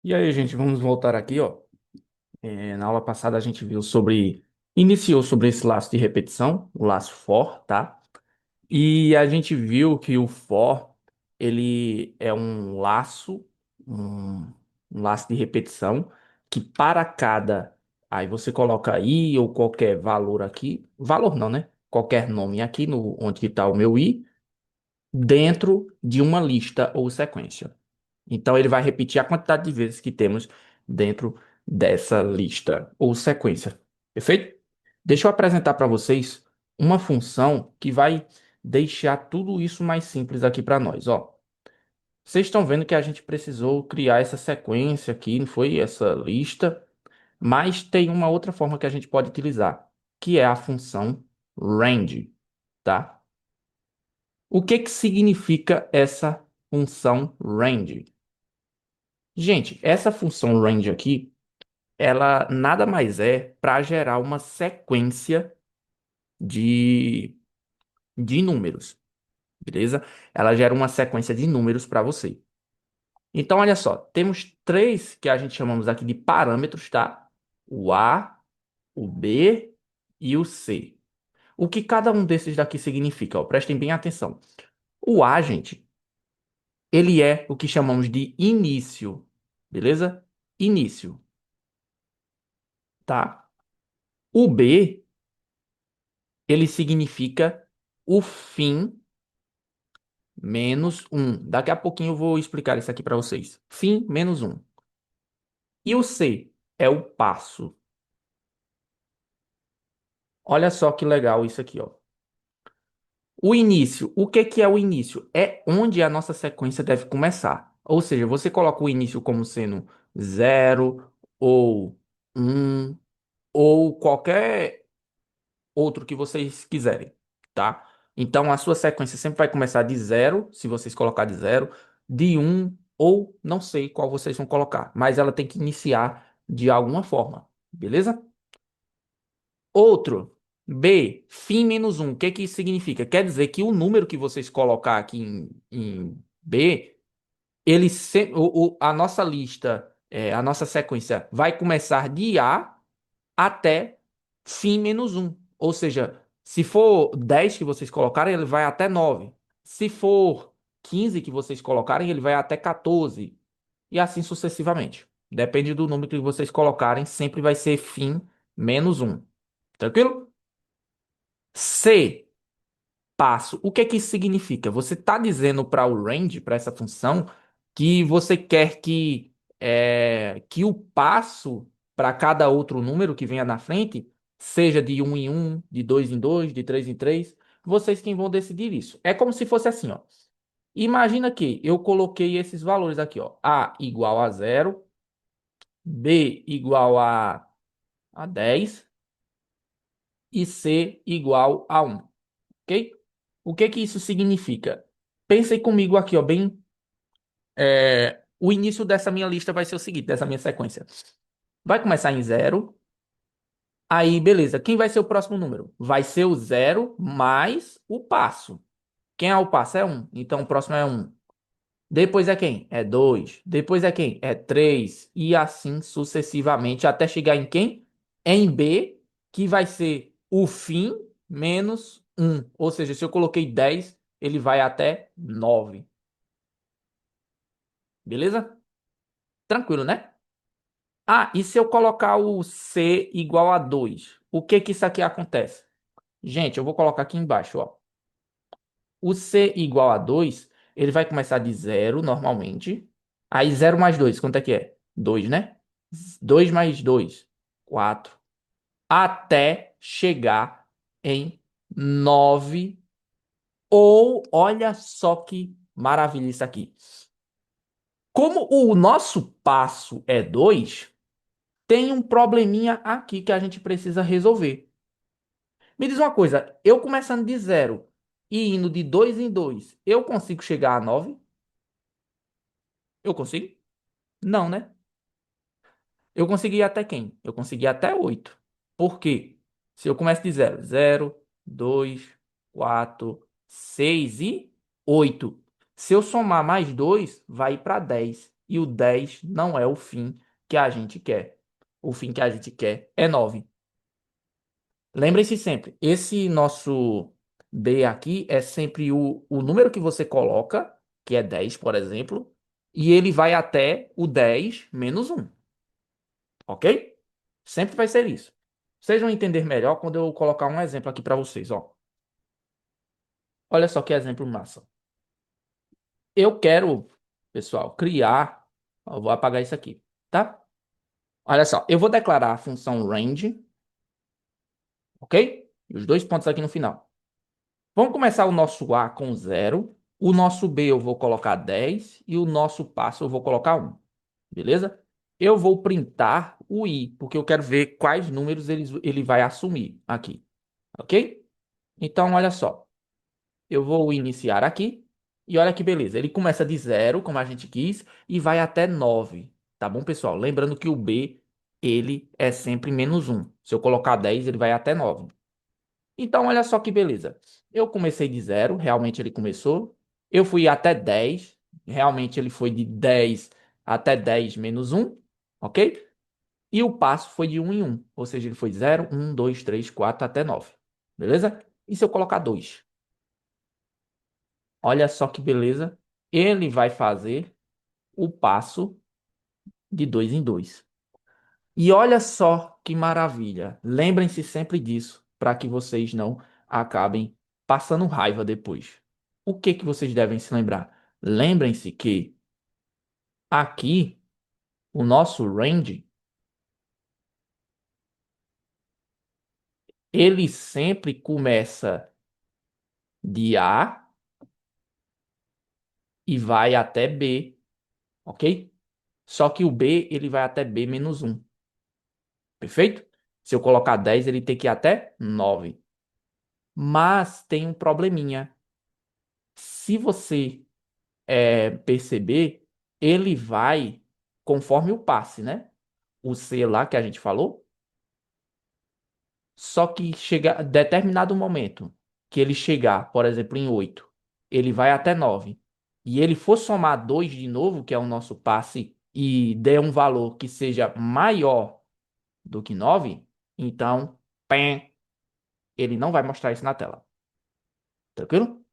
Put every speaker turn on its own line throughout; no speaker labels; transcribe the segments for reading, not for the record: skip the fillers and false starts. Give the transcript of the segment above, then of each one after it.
E aí, gente, vamos voltar aqui, ó. Na aula passada a gente viu iniciou sobre esse laço de repetição, o laço for, tá? E a gente viu que o for, ele é um, um laço de repetição que para cada, aí você coloca i ou qualquer valor aqui, valor não, né? Qualquer nome aqui no onde está o meu i, dentro de uma lista ou sequência. Então, ele vai repetir a quantidade de vezes que temos dentro dessa lista ou sequência. Perfeito? Deixa eu apresentar para vocês uma função que vai deixar tudo isso mais simples aqui para nós. Ó, vocês estão vendo que a gente precisou criar essa sequência aqui, não foi essa lista, mas tem uma outra forma que a gente pode utilizar, que é a função range, tá? O que que significa essa função range? Gente, essa função range aqui, ela nada mais é para gerar uma sequência de, de números, beleza? Ela gera uma sequência de números para você. Então, olha só, temos três que a gente chamamos aqui de parâmetros, tá? O A, o B e o C. O que cada um desses daqui significa? Ó, prestem bem atenção. O A, gente, ele é o que chamamos de início, beleza? Início, tá? O B ele significa o fim menos um. Daqui a pouquinho eu vou explicar isso aqui para vocês. Fim menos um. E o C é o passo. Olha só que legal isso aqui, ó. O início. O que que é o início? É onde a nossa sequência deve começar. Ou seja, você coloca o início como sendo zero ou um ou qualquer outro que vocês quiserem, tá? Então a sua sequência sempre vai começar de zero, se vocês colocar de zero, de um ou não sei qual vocês vão colocar, mas ela tem que iniciar de alguma forma, beleza? Outro, B, fim menos um. O que que isso significa? Quer dizer que o número que vocês colocar aqui em B, ele a nossa lista, a nossa sequência vai começar de A até fim menos um. Ou seja, se for 10 que vocês colocarem, ele vai até 9. Se for 15 que vocês colocarem, ele vai até 14. E assim sucessivamente. Depende do número que vocês colocarem, sempre vai ser fim menos um. Tranquilo? C, passo. O que que isso significa? Você está dizendo para o range, para essa função, que você quer que o passo para cada outro número que venha na frente seja de um em um, de 2 em 2, de 3 em 3. Vocês quem vão decidir isso. É como se fosse assim, ó. Imagina que eu coloquei esses valores aqui, ó. A igual a zero, B igual a 10 e C igual a um, ok? O que que isso significa? Pensem comigo aqui, ó, o início dessa minha lista vai ser o seguinte, dessa minha sequência. Vai começar em zero, aí beleza. Quem vai ser o próximo número? Vai ser o zero mais o passo. Quem é o passo? É um. Então o próximo é um. Depois é quem? É dois. Depois é quem? É três. E assim sucessivamente até chegar em quem? Em B, que vai ser o fim menos um. Ou seja, se eu coloquei 10, ele vai até 9. Beleza? Tranquilo, né? Ah, e se eu colocar o C igual a 2? O que que isso aqui acontece? Gente, eu vou colocar aqui embaixo, ó. O C igual a 2, ele vai começar de zero normalmente. Aí zero mais 2, quanto é que é? 2, né? 2 mais 2, 4. Até chegar em 9. Ou, olha só que maravilha isso aqui. Como o nosso passo é 2, tem um probleminha aqui que a gente precisa resolver. Me diz uma coisa, eu começando de zero e indo de 2 em 2, eu consigo chegar a 9? Eu consigo? Não, né? Eu consegui ir até quem? Eu consegui ir até 8. Por quê? Se eu começo de zero, zero, 2, 4, 6 e 8. Se eu somar mais 2, vai para 10. e o 10 não é o fim que a gente quer. O fim que a gente quer é 9. Lembrem-se sempre, esse nosso B aqui é sempre o número que você coloca, que é 10, por exemplo, e ele vai até o 10 menos um, ok? Sempre vai ser isso. Vocês vão entender melhor quando eu colocar um exemplo aqui para vocês, ó. Olha só que exemplo massa. Eu quero, pessoal, criar. Ó, eu vou apagar isso aqui, tá? Olha só, eu vou declarar a função range, ok? E os dois pontos aqui no final. Vamos começar o nosso A com zero. O nosso B eu vou colocar 10 e o nosso passo eu vou colocar um. Beleza? Eu vou printar o I, porque eu quero ver quais números ele vai assumir aqui. Ok? Então, olha só. Eu vou iniciar aqui. E olha que beleza. Ele começa de zero, como a gente quis, e vai até 9. Tá bom, pessoal? Lembrando que o B, ele é sempre menos um. Se eu colocar 10, ele vai até 9. Então, olha só que beleza. Eu comecei de zero, realmente ele começou. Eu fui até 10, realmente ele foi de 10 até 10 menos um, ok? E o passo foi de um em um, ou seja, ele foi zero, um, 2, 3, 4 até 9, beleza? E se eu colocar 2? Olha só que beleza. Ele vai fazer o passo de 2 em 2. E olha só que maravilha. Lembrem-se sempre disso, para que vocês não acabem passando raiva depois. O que que vocês devem se lembrar? Lembrem-se que aqui o nosso range, ele sempre começa de A e vai até B, ok? Só que o B ele vai até B menos um, perfeito? Se eu colocar 10, ele tem que ir até 9. Mas tem um probleminha. Se você perceber, ele vai conforme o passe, né? O C lá que a gente falou. Só que chega a determinado momento que ele chegar, por exemplo, em 8, ele vai até 9. E ele for somar 2 de novo, que é o nosso passe, e der um valor que seja maior do que 9, então, pem, ele não vai mostrar isso na tela. Tranquilo?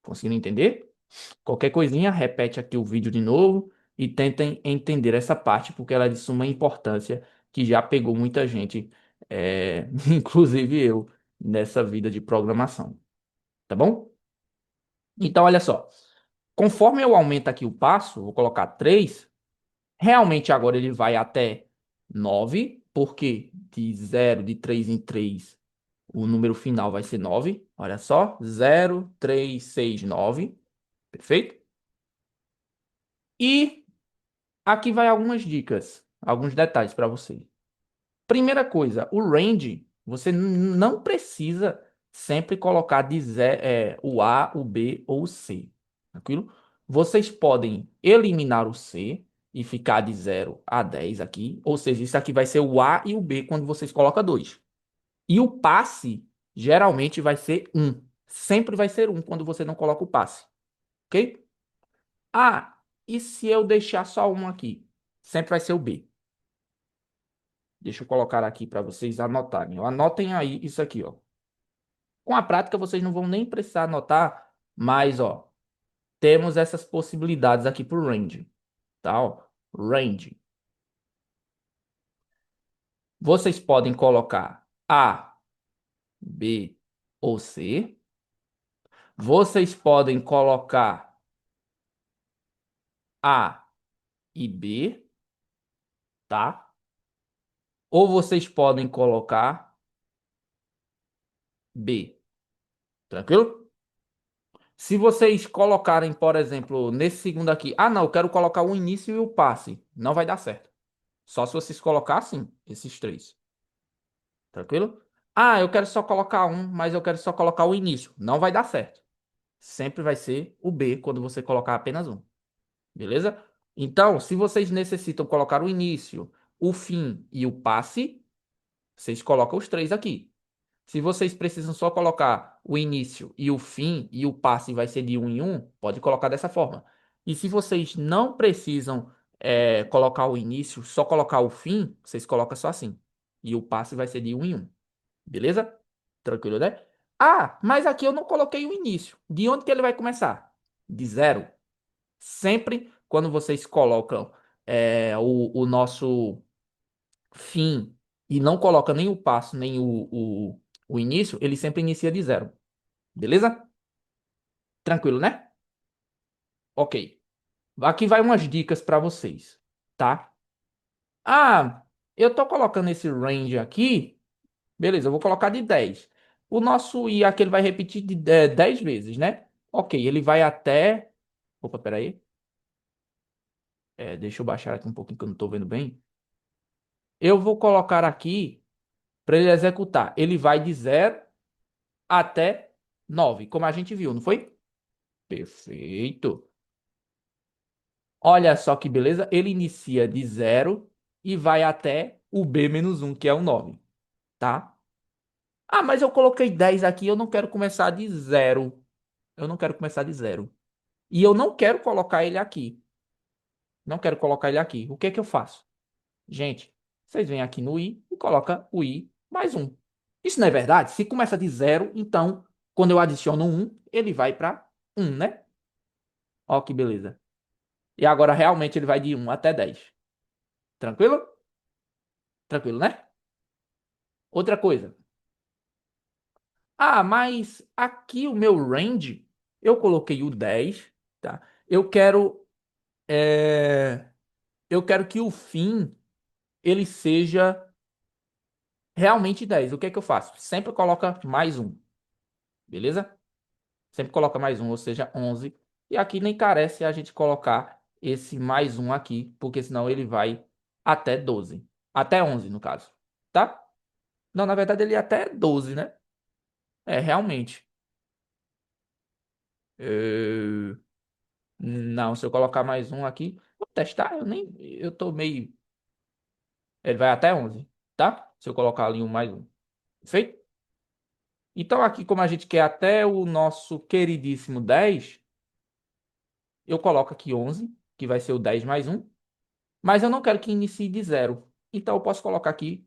Conseguindo entender? Qualquer coisinha, repete aqui o vídeo de novo e tentem entender essa parte, porque ela é de suma importância, que já pegou muita gente, inclusive eu, nessa vida de programação. Tá bom? Então, olha só. Conforme eu aumento aqui o passo, vou colocar 3. Realmente agora ele vai até 9, porque de 0, de 3 em 3, o número final vai ser 9. Olha só, 0, 3, 6, 9. Perfeito? E aqui vai algumas dicas, alguns detalhes para você. Primeira coisa, o range, você não precisa sempre colocar o A, o B ou o C. Tranquilo? Vocês podem eliminar o C e ficar de 0 a 10 aqui. Ou seja, isso aqui vai ser o A e o B quando vocês colocam 2. E o passe geralmente vai ser um. Sempre vai ser um quando você não coloca o passe. Ok? Ah, e se eu deixar só um aqui? Sempre vai ser o B. Deixa eu colocar aqui para vocês anotarem. Anotem aí isso aqui, ó. Com a prática vocês não vão nem precisar anotar, mas ó, temos essas possibilidades aqui para o range, tá? Ó, range. Vocês podem colocar A, B ou C. Vocês podem colocar A e B, tá? Ou vocês podem colocar B, tranquilo? Se vocês colocarem, por exemplo, nesse segundo aqui, ah, não, eu quero colocar o início e o passe, não vai dar certo. Só se vocês colocassem esses três, tranquilo? Ah, eu quero só colocar um, mas eu quero só colocar o início, não vai dar certo. Sempre vai ser o B quando você colocar apenas um, beleza? Então, se vocês necessitam colocar o início, o fim e o passe, vocês colocam os três aqui. Se vocês precisam só colocar o início e o fim e o passe vai ser de um em um, pode colocar dessa forma. E se vocês não precisam colocar o início, só colocar o fim, vocês colocam só assim. E o passe vai ser de um em um. Beleza? Tranquilo, né? Ah, mas aqui eu não coloquei o início. De onde que ele vai começar? De zero. Sempre quando vocês colocam o nosso fim e não coloca nem o passo, nem o início, ele sempre inicia de zero. Beleza? Tranquilo, né? Ok. Aqui vai umas dicas para vocês, tá? Ah, eu tô colocando esse range aqui. Beleza, eu vou colocar de 10. O nosso I aqui ele vai repetir de 10 vezes, né? Ok, ele vai até. Opa, peraí. Deixa eu baixar aqui um pouquinho que eu não tô vendo bem. Eu vou colocar aqui para ele executar. Ele vai de zero até 9, como a gente viu, não foi? Perfeito. Olha só que beleza. Ele inicia de zero e vai até o B-1, que é o 9, tá? Ah, mas eu coloquei 10 aqui, eu não quero começar de zero. Eu não quero começar de zero. E eu não quero colocar ele aqui. Não quero colocar ele aqui. O que é que eu faço? Gente, vocês vêm aqui no i e coloca o i mais um. Isso não é verdade? Se começa de zero, então, quando eu adiciono um, ele vai para um, né? Ó que beleza. E agora realmente ele vai de um até 10. Tranquilo? Tranquilo, né? Outra coisa. Ah, mas aqui o meu range, eu coloquei o 10, tá? É, eu quero que o fim ele seja realmente 10. O que é que eu faço? Sempre coloca mais um, beleza? Sempre coloca mais um, ou seja, 11. E aqui nem carece a gente colocar esse mais um aqui, porque senão ele vai até 12. Até 11, no caso, tá? Não, na verdade ele ia até 12, né? Realmente. Eh, Não, se eu colocar mais um aqui, vou testar, eu tô meio. Ele vai até 11, tá? Se eu colocar ali um mais um. Perfeito? Então aqui, como a gente quer até o nosso queridíssimo 10, eu coloco aqui 11, que vai ser o 10 mais um. Mas eu não quero que inicie de zero. Então eu posso colocar aqui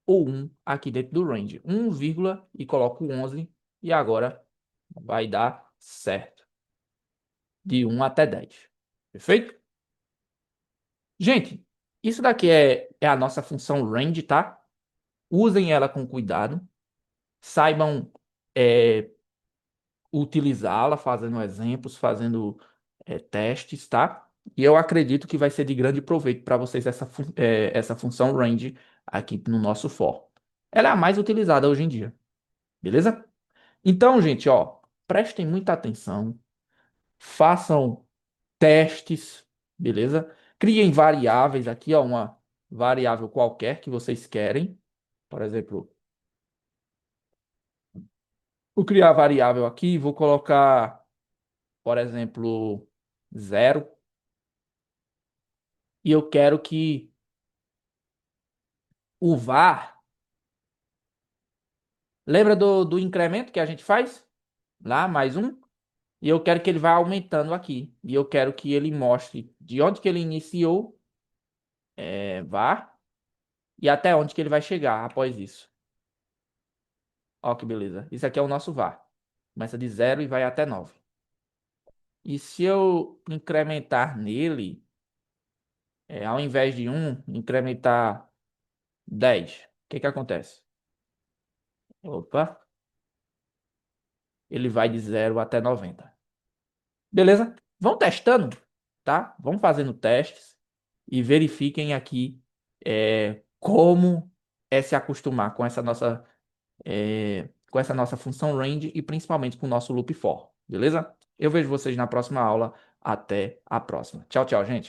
o um aqui dentro do range. 1, e coloco o 11. E agora vai dar certo. De um até 10. Perfeito? Gente, isso daqui é a nossa função range, tá? Usem ela com cuidado. Saibam é, utilizá-la, fazendo exemplos, fazendo testes, tá? E eu acredito que vai ser de grande proveito para vocês essa função range aqui no nosso for. Ela é a mais utilizada hoje em dia, beleza? Então, gente, ó, prestem muita atenção, façam testes, beleza? Criem variáveis aqui, ó, uma variável qualquer que vocês querem. Por exemplo, vou criar a variável aqui, vou colocar, por exemplo, zero. E eu quero que o var, lembra do incremento que a gente faz? Lá, mais um. E eu quero que ele vá aumentando aqui. E eu quero que ele mostre de onde que ele iniciou, var, e até onde que ele vai chegar após isso. Ó que beleza. Isso aqui é o nosso var. Começa de zero e vai até 9. E se eu incrementar nele, ao invés de um, incrementar 10, o que que acontece? Opa, ele vai de zero até 90. Beleza? Vão testando, tá? Vão fazendo testes e verifiquem aqui como é se acostumar com essa nossa função range e principalmente com o nosso loop for, beleza? Eu vejo vocês na próxima aula. Até a próxima. Tchau, tchau, gente.